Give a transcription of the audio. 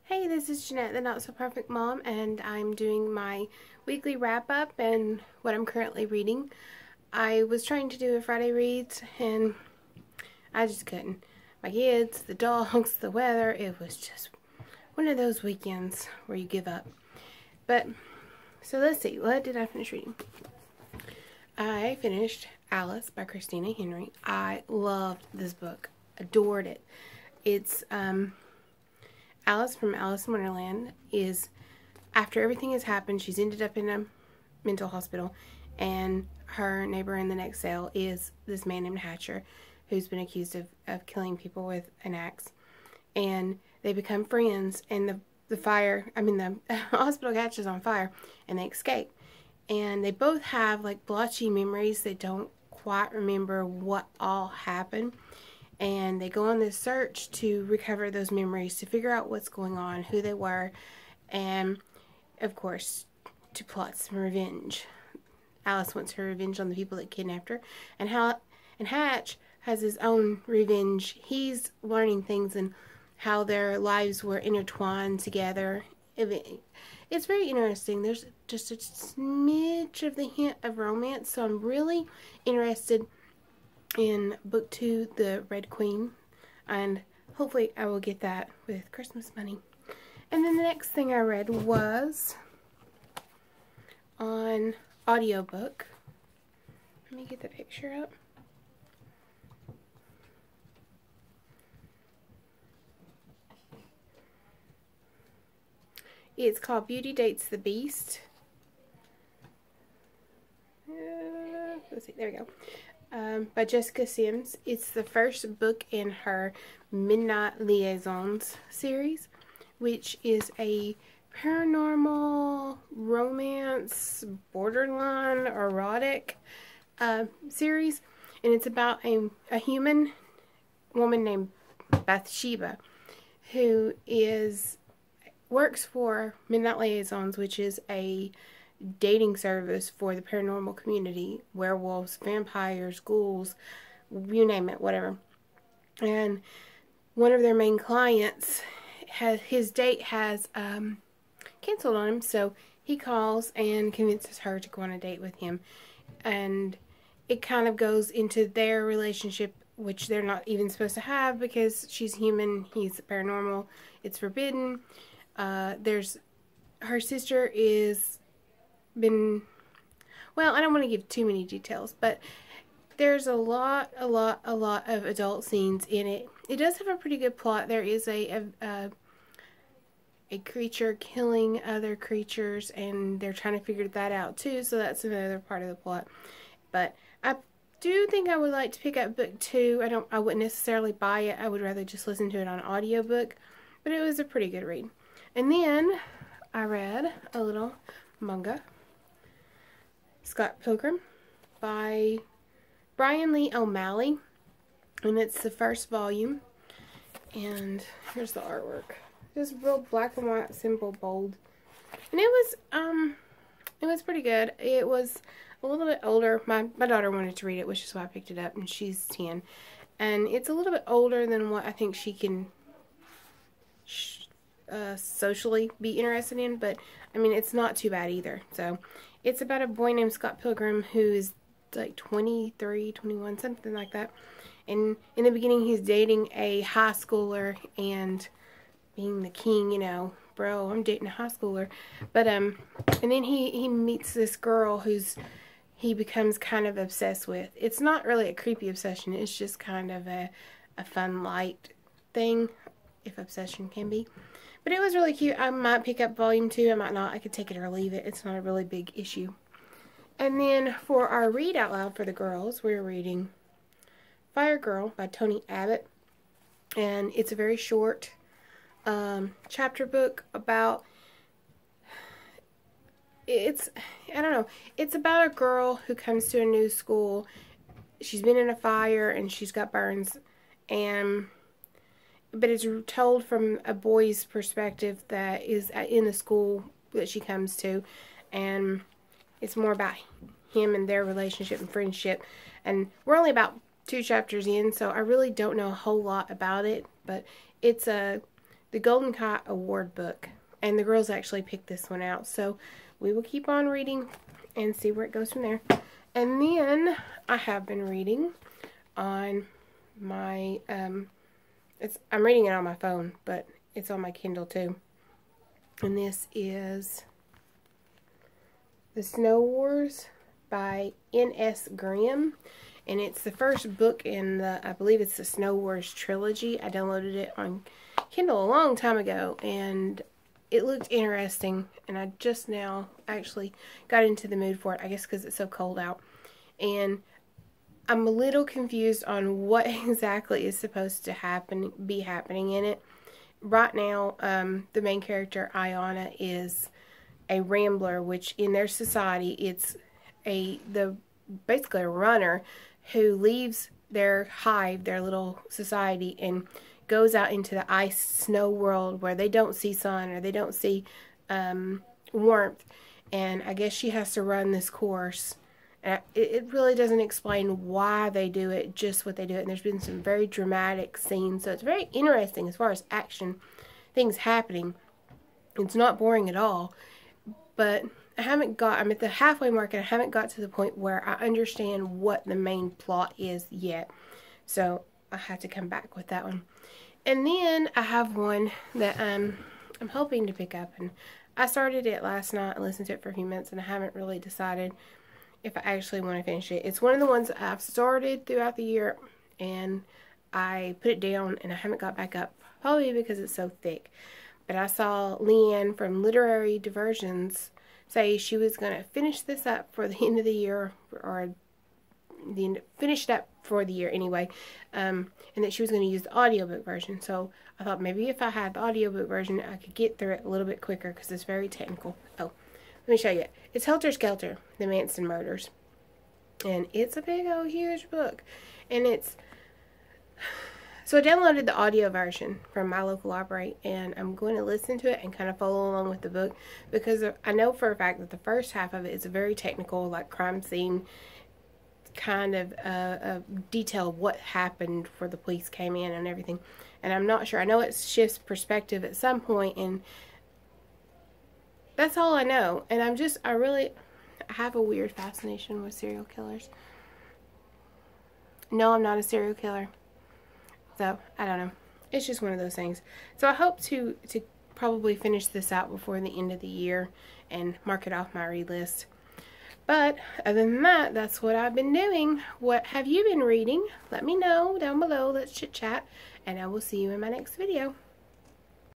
Hey, this is Jeanette, the Not So Perfect Mom, and I'm doing my weekly wrap-up and what I'm currently reading. I was trying to do a Friday reads, and I just couldn't. My kids, the dogs, the weather, it was just one of those weekends where you give up. But, so let's see, what did I finish reading? I finished Alice by Christina Henry. I loved this book. Adored it. It's, Alice from Alice in Wonderland is, after everything has happened, she's ended up in a mental hospital, and her neighbor in the next cell is this man named Hatcher, who's been accused of killing people with an axe. And they become friends, and the hospital catches on fire, and they escape. And they both have like blotchy memories. They don't quite remember what all happened. And they go on this search to recover those memories, to figure out what's going on, who they were, and, of course, to plot some revenge. Alice wants her revenge on the people that kidnapped her, and Hatch has his own revenge. He's learning things and how their lives were intertwined together. It's very interesting. There's just a smidge of the hint of romance, so I'm really interested in book 2, The Red Queen, and hopefully I will get that with Christmas money. And then the next thing I read was on audiobook. Let me get the picture up. It's called Beauty Dates the Beast. Let's see, there we go. By Jessica Sims. It's the first book in her Midnight Liaisons series, which is a paranormal romance, borderline erotic series, and it's about a human woman named Bathsheba who works for Midnight Liaisons, which is a dating service for the paranormal community. Werewolves, vampires, ghouls, you name it, whatever. And one of their main clients, his date has canceled on him, so he calls and convinces her to go on a date with him. And it kind of goes into their relationship, which they're not even supposed to have because she's human, he's paranormal, it's forbidden. Her sister is well, I don't want to give too many details, but there's a lot of adult scenes in it. It does have a pretty good plot. There is a creature killing other creatures, and they're trying to figure that out too, so that's another part of the plot. But I do think I would like to pick up book 2. I wouldn't necessarily buy it. I would rather just listen to it on audiobook, but it was a pretty good read. And then I read a little manga, Scott Pilgrim by Bryan Lee O'Malley, and it's the first volume. And here's the artwork. Just real black and white, simple, bold, and it was pretty good. It was a little bit older. My daughter wanted to read it, which is why I picked it up, and she's 10, and it's a little bit older than what I think she can socially be interested in, but I mean, it's not too bad either. So it's about a boy named Scott Pilgrim who is like 23, 21, something like that. And in the beginning, he's dating a high schooler and being the king, you know, bro, I'm dating a high schooler. But and then he meets this girl he becomes kind of obsessed with. It's not really a creepy obsession. It's just kind of a fun, light thing, if obsession can be. But it was really cute. I might pick up volume 2. I might not. I could take it or leave it. It's not a really big issue. And then for our read out loud for the girls, we're reading Firegirl by Tony Abbott. And it's a very short chapter book about, I don't know, it's about a girl who comes to a new school. She's been in a fire and she's got burns, but it's told from a boy's perspective that is in the school that she comes to, and it's more about him and their relationship and friendship. And we're only about 2 chapters in, so I really don't know a whole lot about it, but it's the the Golden Kite Award book. And the girls actually picked this one out. So we will keep on reading and see where it goes from there. And then I have been reading on my, I'm reading it on my phone, but it's on my Kindle too. And this is The Snow Wars by N.S. Grimm. And it's the first book in the, I believe it's the Snow Wars trilogy. I downloaded it on Kindle a long time ago, and it looked interesting. And I just now actually got into the mood for it, I guess because it's so cold out. And I'm a little confused on what exactly is supposed to be happening in it. Right now, the main character, Ayana, is a rambler, which in their society, it's basically a runner who leaves their hive, their little society, and goes out into the ice snow world where they don't see sun or they don't see warmth. And I guess she has to run this course. And it really doesn't explain why they do it, just what they do it. And there's been some very dramatic scenes, so it's very interesting as far as action, things happening. It's not boring at all, but I'm at the halfway mark, and I haven't got to the point where I understand what the main plot is yet. So I have to come back with that one. And then I have one that I'm hoping to pick up, and I started it last night and listened to it for a few minutes, and I haven't really decided if I actually want to finish it. It's one of the ones that I've started throughout the year, and I put it down, and I haven't got back up, probably because it's so thick. But I saw Leanne from Literary Diversions say she was going to finish this up for the end of the year, or finish it up for the year anyway, and that she was going to use the audiobook version. So I thought maybe if I had the audiobook version, I could get through it a little bit quicker, because it's very technical. Oh, let me show you. It's Helter Skelter, The Manson Murders. And it's a big old huge book. And so I downloaded the audio version from my local library, and I'm going to listen to it and kind of follow along with the book, because I know for a fact that the first half of it is a very technical, like crime scene kind of detail of what happened before the police came in and everything. And I'm not sure. I know it shifts perspective at some point, and that's all I know. And I have a weird fascination with serial killers. No, I'm not a serial killer. So, I don't know. It's just one of those things. So I hope to probably finish this out before the end of the year and mark it off my read list. But other than that, that's what I've been doing. What have you been reading? Let me know down below. Let's chit chat. And I will see you in my next video.